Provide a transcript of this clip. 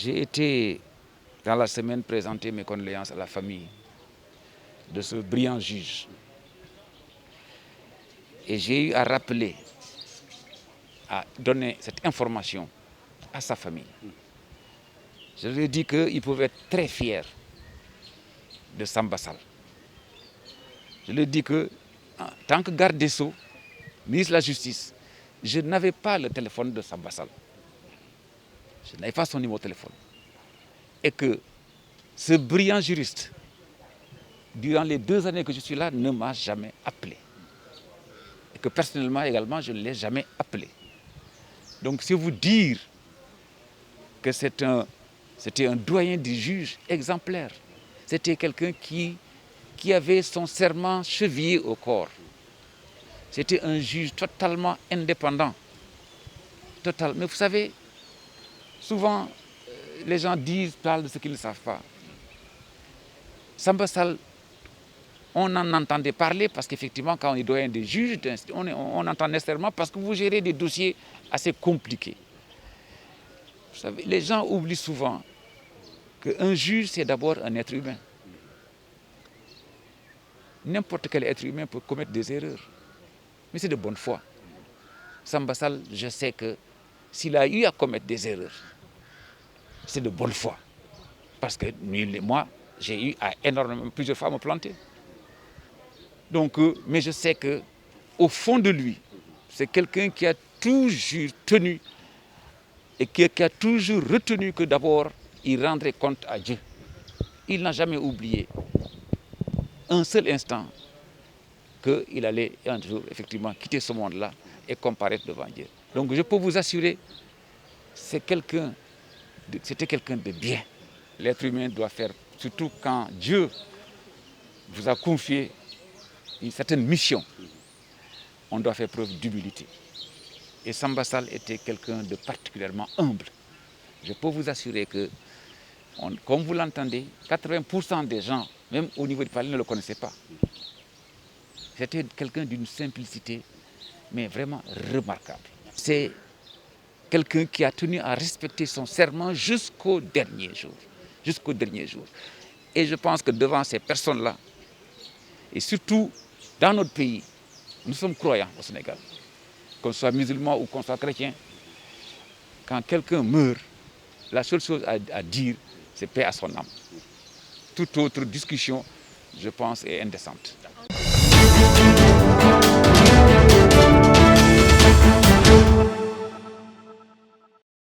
J'ai été, dans la semaine, présenter mes condoléances à la famille de ce brillant juge. Et j'ai eu à rappeler, à donner cette information à sa famille. Je lui ai dit qu'ils pouvaient être très fiers de Samba Sall. Je lui ai dit que, en tant que garde des Sceaux, ministre de la Justice, je n'avais pas le téléphone de Samba Sall. Je n'avais pas son numéro de téléphone. Et que ce brillant juriste, durant les 2 années que je suis là, ne m'a jamais appelé. Et que personnellement également, je ne l'ai jamais appelé. Donc c'est vous dire que c'était un doyen des juges exemplaire. C'était quelqu'un qui avait son serment chevillé au corps. C'était un juge totalement indépendant. Total. Mais vous savez, souvent, les gens parlent de ce qu'ils ne savent pas. Samba Sall, on en entendait parler parce qu'effectivement, quand on est doyen des juges, on entend nécessairement parce que vous gérez des dossiers assez compliqués. Vous savez, les gens oublient souvent qu'un juge, c'est d'abord un être humain. N'importe quel être humain peut commettre des erreurs, mais c'est de bonne foi. Samba Sall, je sais que s'il a eu à commettre des erreurs, c'est de bonne foi. Parce que moi, j'ai eu à énormément, plusieurs fois me planter. Donc, mais je sais qu'au fond de lui, c'est quelqu'un qui a toujours tenu et qui a toujours retenu que d'abord, il rendrait compte à Dieu. Il n'a jamais oublié un seul instant qu'il allait un jour effectivement quitter ce monde-là et comparaître devant Dieu. Donc je peux vous assurer, c'était quelqu'un de bien. L'être humain doit faire, surtout quand Dieu vous a confié une certaine mission, on doit faire preuve d'humilité. Et Samba Sall était quelqu'un de particulièrement humble. Je peux vous assurer que, comme vous l'entendez, 80% des gens, même au niveau du palais, ne le connaissaient pas. C'était quelqu'un d'une simplicité, mais vraiment remarquable. C'est quelqu'un qui a tenu à respecter son serment jusqu'au dernier jour. Jusqu'au dernier jour. Et je pense que devant ces personnes-là, et surtout dans notre pays, nous sommes croyants au Sénégal, qu'on soit musulman ou qu'on soit chrétien, quand quelqu'un meurt, la seule chose à dire, c'est paix à son âme. Toute autre discussion, je pense, est indécente.